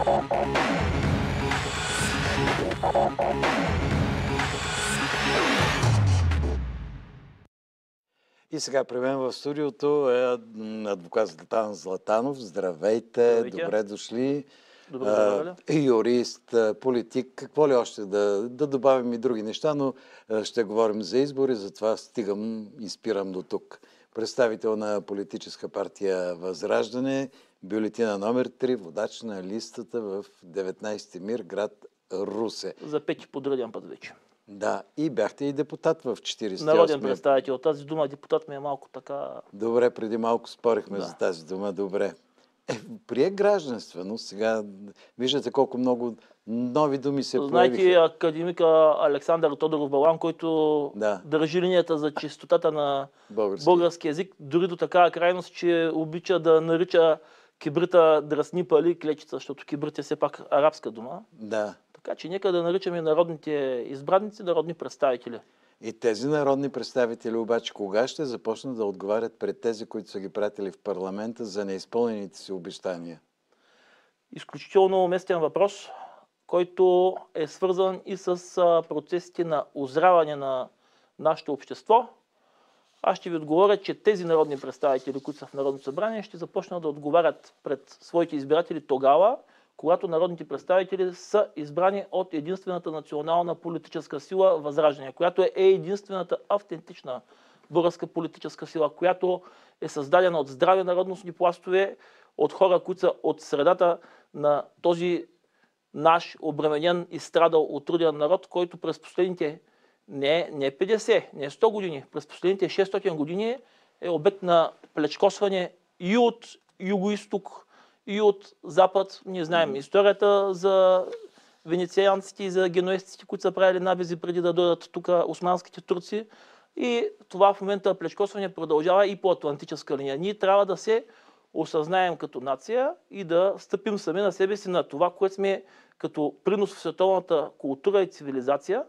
И сега при мен в студиото е адвокат Златан Златанов. Здравейте, Здравейте. Добре дошли. Добре. Юрист, политик, какво ли още да добавим и други неща, но ще говорим за избори, затова стигам и спирам до тук. Представител на политическа партия Възраждане, бюлетина номер 3, водач на листата в 19-ти МИР, град Русе. За пети подреден път вече. Да, и бяхте и депутат в 48-ми. Народен представител. Тази дума депутат ми е малко така... Добре, преди малко спорихме за тази дума. Добре. Прие гражданствено. Сега виждате колко много нови думи се появиха. Знаете, академика Александър Тодоров Балан, който държи линията за чистотата на български език, дори до такава крайност, че обича да нарича кибрита драсни пали клечица, защото кибрит е все пак арабска дума. Да. Така че нека да наричаме народните избраници народни представители. И тези народни представители обаче кога ще започнат да отговарят пред тези, които са ги пратили в парламента за неизпълнените си обещания? Изключително уместен въпрос, който е свързан и с процесите на озряване на нашето общество. Аз ще ви отговоря, че тези народни представители, които са в Народното събрание, ще започнат да отговарят пред своите избиратели тогава, когато народните представители са избрани от единствената национална политическа сила Възраждане, която е единствената автентична българска политическа сила, която е създадена от здрави народностни пластове, от хора, които са от средата на този наш обременен и страдал от труден народ, който през последните не 50, не 100 години, през последните 600 години е обект на плечкосване и от юго-исток, и от запад. Ние знаем историята за венецианците и за генуезците, които са правили набези преди да дойдат тук османските турци. И това в момента плечкосване продължава и по атлантическа линия. Ние трябва да се осъзнаем като нация и да стъпим сами на себе си на това, което сме като принос в световната култура и цивилизация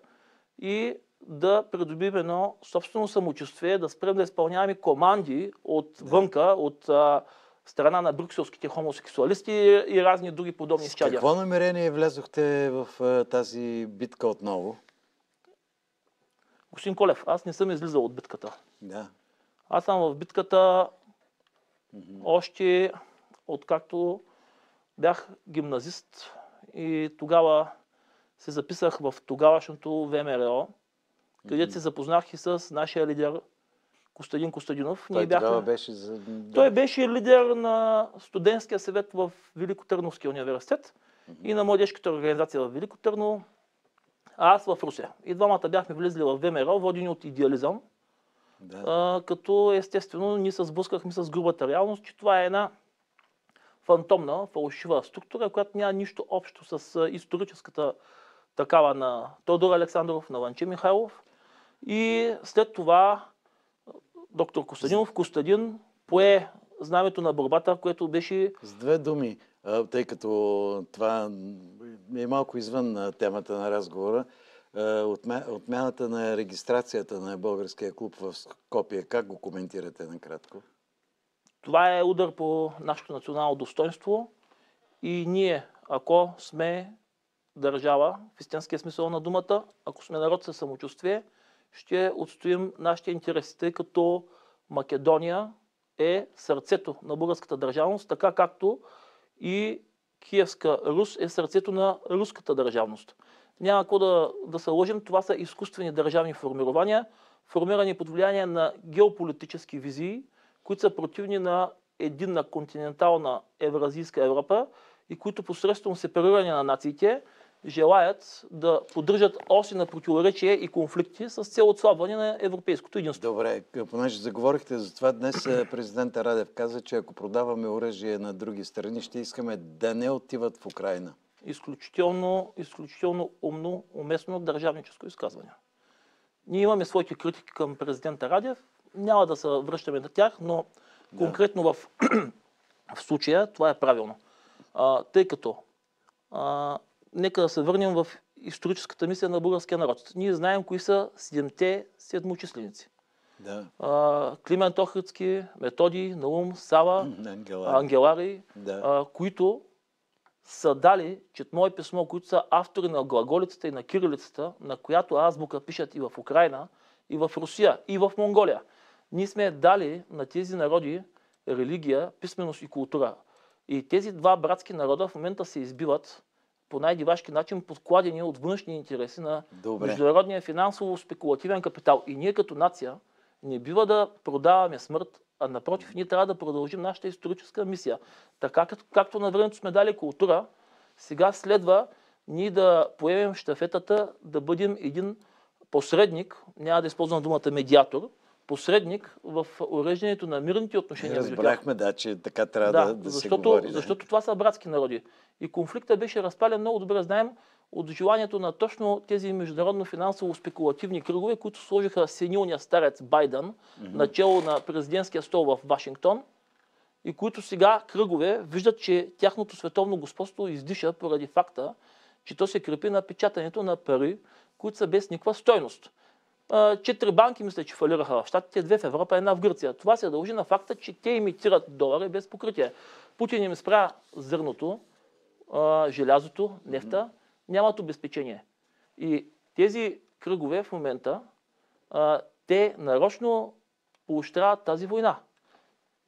и да придобим едно собствено самочувствие, да спрем да изпълняваме команди от вънка, от страна на брюкселските хомосексуалисти и разни други подобни изчадия. С какво намерение влезохте в тази битка отново? Господин Колев, аз не съм излизал от битката. Да. Аз съм в битката още откакто бях гимназист и тогава се записах в тогавашното ВМРО, където се запознах и с нашия лидер Костадин Костадинов. Той беше лидер на студентския съвет в Великотърновския университет и на младежката организация в Велико Търново, а аз в Русе. И двамата бяхме влезли в ВМРО, водени от идеализъм, като естествено ние се сблъскахме с грубата реалност, че това е една фантомна, фалшива структура, която няма нищо общо с историческата такава на Тодор Александров, на Лънче Михайлов. И след това доктор Костадин пое знамето на борбата, което беше... С две думи, тъй като това е малко извън темата на разговора, отмяната на регистрацията на българския клуб в Скопие, как го коментирате накратко? Това е удар по нашето национално достоинство и ние, ако сме държава, в истинския смисъл на думата, ако сме народ със самочувствие, ще отстоим нашите интереси, тъй като Македония е сърцето на българската държавност, така както и Киевска Рус е сърцето на руската държавност. Няма какво да се лъжим, това са изкуствени държавни формирования, формирани под влияние на геополитически визии, които са противни на единна континентална евразийска Европа и които посредством сепариране на нациите желаят да поддържат оси на противоречие и конфликти с цел отслабване на европейското единство. Добре, понеже заговорихте за това, днес президента Радев каза, че ако продаваме оръжие на други страни, ще искаме да не отиват в Украйна. Изключително умно, уместно държавническо изказване. Ние имаме своите критики към президента Радев, няма да се връщаме на тях, но конкретно в случая това е правилно. Тъй като нека да се върнем в историческата мисия на българския народ. Ние знаем кои са седемте седмочисленици. Климент Охридски, Методий, Наум, Сава, Ангеларий, които са дали, чет мое писмо, които са автори на глаголицата и на кирилицата, на която азбука пишат и в Украйна, и в Русия, и в Монголия. Ние сме дали на тези народи религия, писменост и култура. И тези два братски народа в момента се избиват по най-дивашки начин, подкладени от външни интереси на международния финансово-спекулативен капитал. И ние като нация не бива да продаваме смърт, а напротив, ние трябва да продължим нашата историческа мисия. Така както на времето сме дали култура, сега следва ние да поемем щафетата, да бъдем един посредник, няма да използвам думата медиатор, посредник в уреждането на мирните отношения. Разбрахме, да, че така трябва да се говори. Защото това са братски народи. И конфликта беше разпален много добре, знаем, от желанието на точно тези международно-финансово-спекулативни кръгове, които сложиха сенилния старец Байден начело на президентския стол в Вашингтон и които сега кръгове виждат, че тяхното световно господство издиша поради факта, че то се крепи на печатането на пари, които са без никаква стойност. 4 банки, мисля, че фалираха в Щатите, 2 в Европа, 1 в Гърция. Това се дължи на факта, че те имитират долари без покритие. Путин им спря зърното, желязото, нефта, нямат обезпечение. И тези кръгове в момента, те нарочно поощряват тази война.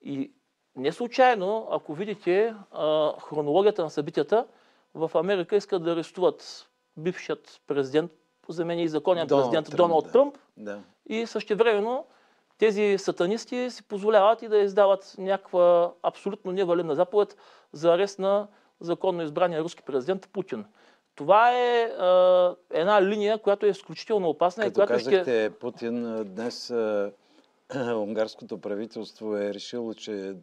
И не случайно, ако видите хронологията на събитията, в Америка искат да арестуват бившият президент, за мен и законен президент Доналд Тръмп. Да. И същевременно тези сатанисти си позволяват и да издават някаква абсолютно невалидна заповед за арест на законно избрания руски президент Путин. Това е една линия, която е изключително опасна. Като казахте Путин, днес унгарското правителство е решило, че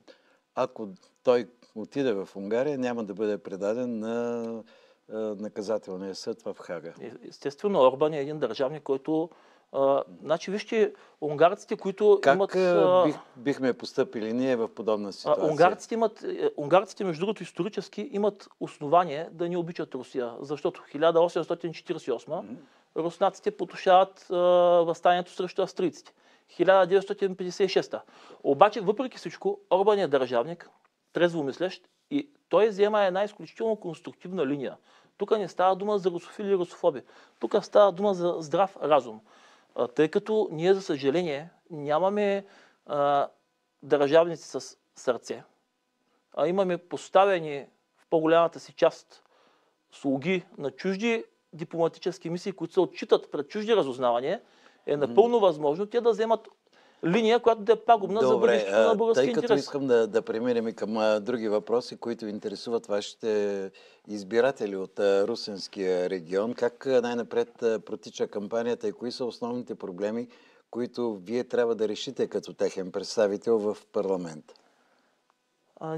ако той отиде в Унгария, няма да бъде предаден на наказателния съд в Хага. Естествено, Орбан е един държавник, който... значи, вижте, унгарците, които имат... Как бихме постъпили ние в подобна ситуация? Унгарците, между другото, исторически имат основание да не обичат Русия, защото 1848 руснаците потушават въстанието срещу австрийците. 1956. Обаче, въпреки всичко, Орбан е държавник, трезво мислещ, и той взема една изключително конструктивна линия. Тук не става дума за русофили и русофоби. Тук става дума за здрав разум. Тъй като ние, за съжаление, нямаме държавници с сърце, а имаме поставени в по-голямата си част слуги на чужди дипломатически мисии, които се отчитат пред чужди разузнавания, е напълно възможно те да вземат линия, която да е пагубна за бъдещето на български интерес. Тъй като искам да преминем към други въпроси, които интересуват вашите избиратели от Русенския регион, как най-напред протича кампанията и кои са основните проблеми, които вие трябва да решите като техен представител в парламента?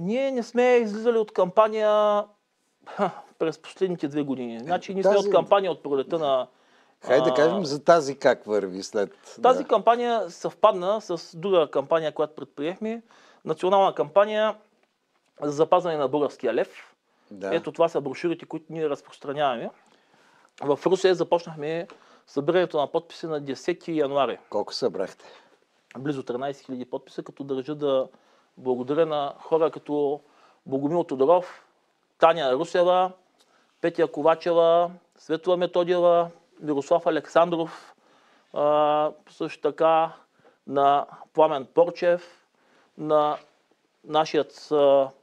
Ние не сме излизали от кампания през последните 2 години. Значи ние сме от кампания от пролета на... Хайде да кажем за тази как върви след... Тази кампания съвпадна с друга кампания, която предприехме. Национална кампания за запазване на българския лев. Да. Ето това са брошурите, които ние разпространяваме. В Русия започнахме събирането на подписи на 10 януари. Колко събрахте? Близо 13 000 подписа, като държа да благодаря на хора като Богомил Тодоров, Таня Русева, Петя Ковачева, Светла Методиева, Мирослав Александров, също така на Пламен Порчев, на нашият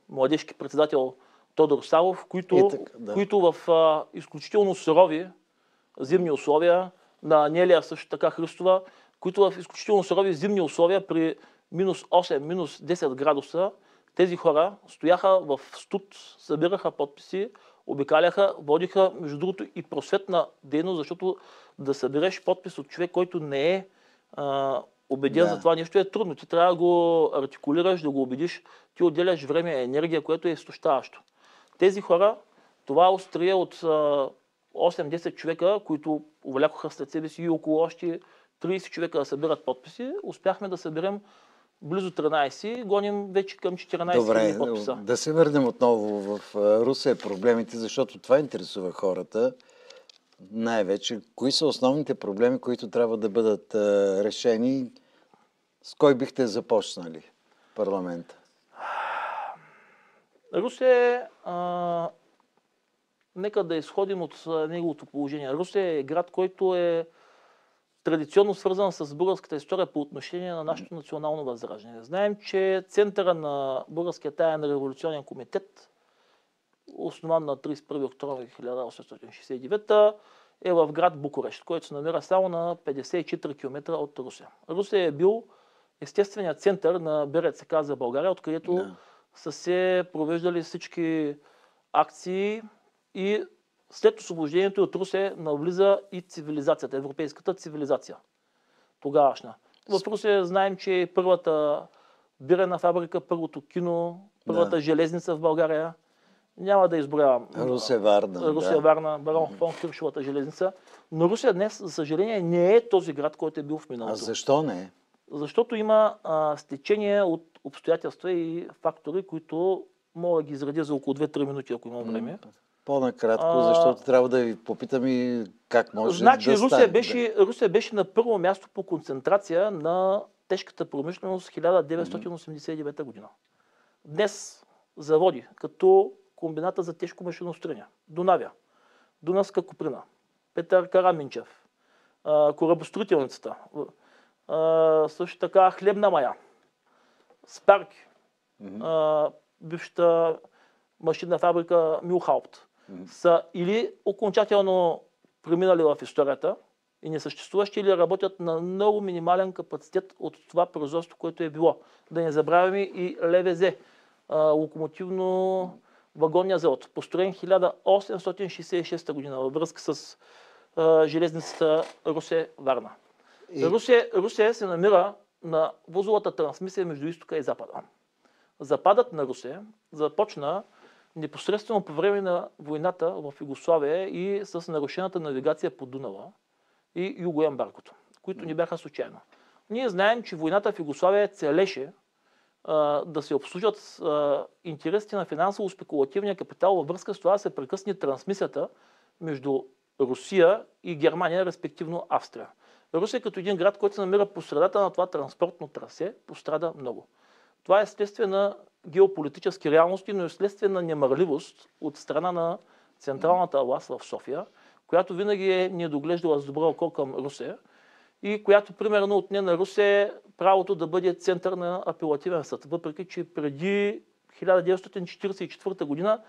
младежки председател Тодор Савов, които в изключително сурови зимни условия, на Анелия също така Христова, които в изключително сурови зимни условия при минус 8, минус 10 градуса, тези хора стояха в студ, събираха подписи, обикаляха, водиха, между другото, и просветна дейност, защото да събереш подпис от човек, който не е убеден за това нещо, е трудно. Ти трябва да го артикулираш, да го убедиш, ти отделяш време и енергия, което е изтощаващо. Тези хора, това острие от 8-10 човека, които увлякоха след себе си и около още 30 човека да събират подписи, успяхме да съберем близо 13, гоним вече към 14 000 подписа. Добре, да се върнем отново в Русия проблемите, защото това интересува хората. Най-вече, кои са основните проблеми, които трябва да бъдат решени? С кой бихте започнали парламента? Русия Нека да изходим от неговото положение. Русе е град, който е традиционно свързан с българската история по отношение на нашето национално възраждане. Знаем, че центъра на Българския таен революционен комитет, основан на 31 октомври 1869, е в град Букурещ, който се намира само на 54 км от Русе. Русе е бил естественият център на БРЦК за България, откъдето са се провеждали всички акции и след освобождението от Русе навлиза и цивилизацията, европейската цивилизация. Тогавашна. В Русе знаем, че е първата бирена фабрика, първото кино, първата железница в България. Няма да изброявам. Русе-Варна. Барон фон Хиршовата железница. Но Русе днес, за съжаление, не е този град, който е бил в миналото. А защо не? Защото има стечение от обстоятелства и фактори, които мога да ги изредя за около 2-3 минути, ако имам време. По-накратко, защото трябва да ви попитам и как може да стане. Русе беше на първо място по концентрация на тежката промишленост 1989 година. Днес заводи, като комбината за тежко машиностроение, Дунавия, Дунавска Куприна, Петър Караминчев, корабостроителницата, също така хлебна мая, Спарки, бившата машинна фабрика Мюлхаупт, са или окончателно преминали в историята и несъществуващи, или работят на много минимален капацитет от това производство, което е било. Да не забравяме и ЛВЗ, локомотивно-вагонния завод, построен 1866 година във връзка с железницата Русе-Варна. Русе се намира на возовата трансмисия между изтока и запада. Западът на Русе започна непосредствено по време на войната в Югославия и с нарушената навигация по Дунава и югоембаргото, които не бяха случайно. Ние знаем, че войната в Югославия целеше да се обслужат интересите на финансово-спекулативния капитал, във връзка с това да се прекъсне трансмисията между Русия и Германия, респективно Австрия. Русия като един град, който се намира по средата на това транспортно трасе, пострада много. Това е следствие на геополитически реалности, но и следствие на немърливост от страна на централната власт в София, която винаги е недоглеждала с добро око към Русе и която примерно отне на Русе правото да бъде център на апелативен съд. Въпреки че преди 1944 година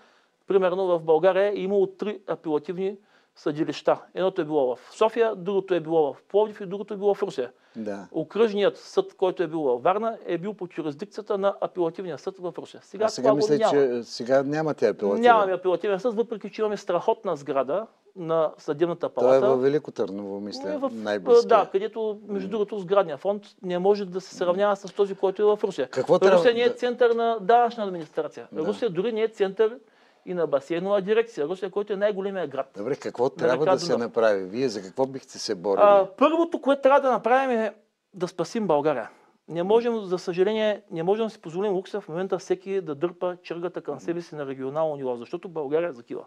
примерно в България е имало 3 апелативни съдилища. Едното е било в София, другото е било в Пловдив и другото е било в Русе. Да. Окръжният съд, който е бил във Варна, е бил под юрисдикцията на апелативния съд в Русе. Сега мисля, че сега нямате апелативен. Нямаме апелативен съд, въпреки че имаме страхотна сграда на съдебната палата. Това е във Велико Търново, мисля, най-близкия. Да, където, между другото, сградния фонд не може да се сравнява с този, който е в Русе. Русе не е център на данъчна администрация. Русе дори не е център и на басейнова дирекция. Русе, който е най-големия град. Добре, какво трябва да се направи? Вие за какво бихте се борили? Първото, което трябва да направим е да спасим България. Не можем, за съжаление, не можем да си позволим лукса в момента всеки да дърпа чергата към себе си на регионално ниво, защото България закива.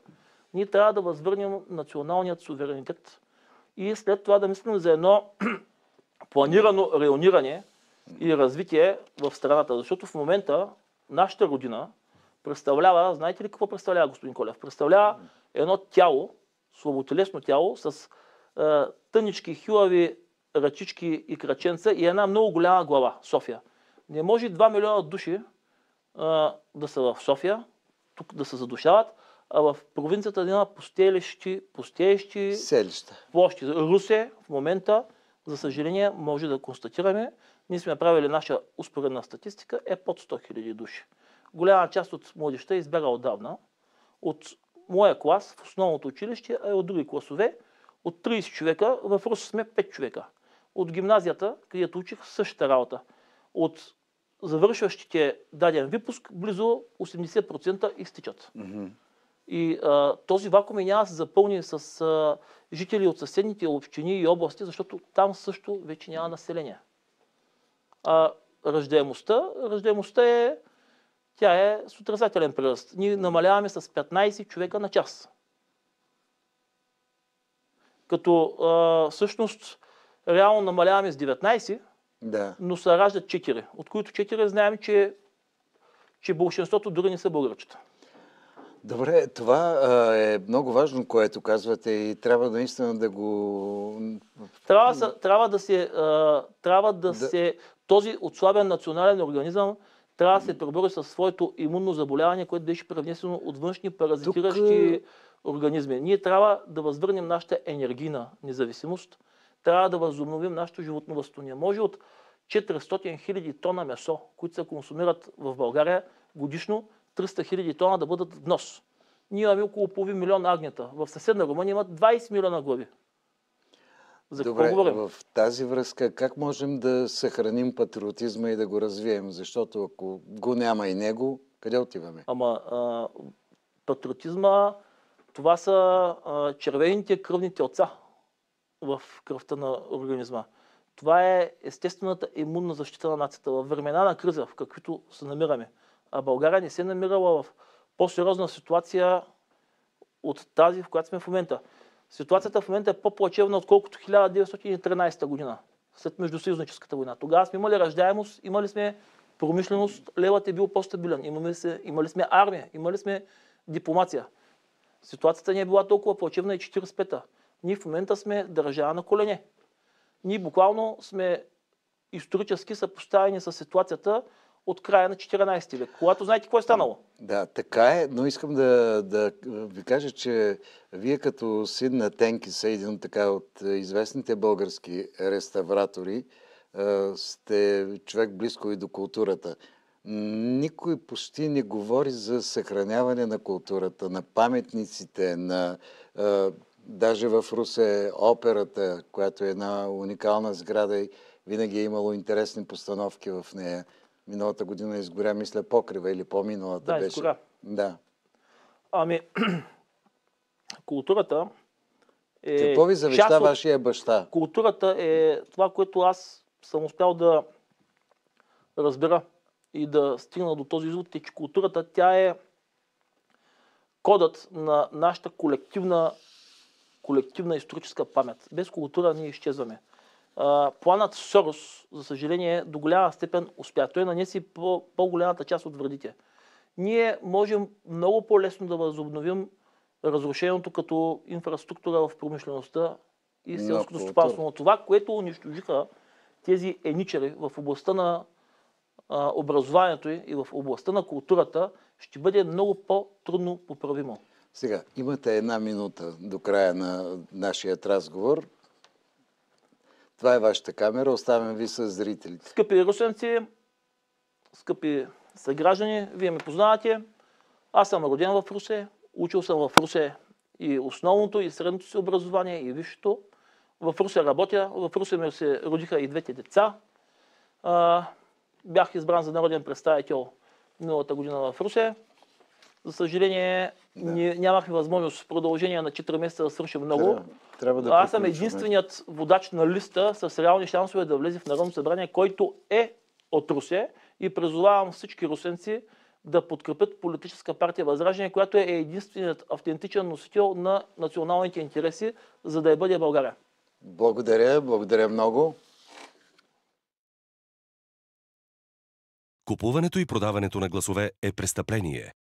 Ние трябва да възвърнем националният суверенитет и след това да мислим за едно планирано райониране и развитие в страната, защото в момента нашата родина представлява, знаете ли какво представлява, господин Колев? Представлява едно тяло, слаботелесно тяло с тънички, хилави ръчички и краченца и една много голяма глава, София. Не може 2 милиона души да са в София, тук да се задушават, а в провинцията да има пустеещи селища. Площи. Русе в момента, за съжаление, може да констатираме, ние сме правили наша успоредна статистика, е под 100 000 души. Голяма част от младежта избяга отдавна. От моя клас в основното училище, а и от други класове, от 30 човека, в Русе сме 5 човека. От гимназията, където учих, същата работа. От завършващите даден випуск, близо 80% изтичат. И този вакуум няма да се запълни с жители от съседните общини и области, защото там също вече няма население. Раждаемостта е с отрицателен приръст. Ние намаляваме с 15 човека на час. Като всъщност реално намаляваме с 19, но се раждат 4, от които 4 знаем, че болшинството дори не са българчета. Добре, това е много важно, което казвате и трябва наистина да го... Трябва да се... Този отслабен национален организъм трябва да се пребори със своето имунно заболяване, което беше превнесено от външни паразитиращи организми. Ние трябва да възвърнем нашата енергийна независимост, трябва да възобновим нашето животновъдство. Не може от 400 хиляди тона месо, които се консумират в България годишно, 300 хиляди тона да бъдат внос. Ние имаме около половин милион агнета. В съседна Румъния имат 20 милиона глави. За какво говорим? В тази връзка как можем да съхраним патриотизма и да го развием? Защото ако го няма и него, къде отиваме? Патриотизма, това са червените кръвни телца в кръвта на организма. Това е естествената имунна защита на нацията. В времена на криза, в каквито се намираме. А България не се намирала в по-сериозна ситуация от тази, в която сме в момента. Ситуацията в момента е по-плачевна, отколкото 1913 година, след Междусъюзническата война. Тогава сме имали раждаемост, имали сме промишленост, левът е бил по-стабилен, имали сме армия, имали сме дипломация. Ситуацията не е била толкова плачевна и 45-та. Ние в момента сме държава на колене. Ние буквално сме исторически съпоставени с ситуацията от края на 14 век, когато знаете какво е станало. Да, така е, но искам да ви кажа, че вие като син на Тенкиса, един така от известните български реставратори, сте човек близко и до културата. Никой почти не говори за съхраняване на културата, на паметниците, даже в Русе операта, която е една уникална сграда и винаги е имало интересни постановки в нея. Миналата година изгоря, мисля, покрива или по-миналата беше. Изгоря. Да. Културата е... Какво ви завеща вашия баща? Културата е това, което аз съм успял да разбера и да стигна до този извод, е, че културата, тя е кодът на нашата колективна историческа памет. Без култура ние изчезваме. Планът Сорос, за съжаление, до голяма степен успя. Той нанеси по-голямата част от вредите. Ние можем много по-лесно да възобновим разрушеното като инфраструктура в промишлеността и селското стопанство. Но това, което унищожиха тези еничари в областта на образованието и в областта на културата, ще бъде много по-трудно поправимо. Сега, имате една минута до края на нашия разговор. Това е вашата камера. Оставям ви с зрителите. Скъпи русенци, скъпи съграждани, вие ме познавате. Аз съм роден в Русе. Учил съм в Русе и основното, и средното си образование, и висшето. В Русе работя. В Русе ми се родиха и двете деца. Бях избран за народен представител миналата година в Русе. За съжаление, нямахме възможност в продължение на 4 месеца да свършим много. Аз съм единственият водач на листа с реални шансове да влезе в Народно събрание, който е от Русе, и призовавам всички русенци да подкрепят политическа партия Възраждане, която е единственият автентичен носител на националните интереси, за да бъде България. Благодаря много. Купуването и продаването на гласове е престъпление.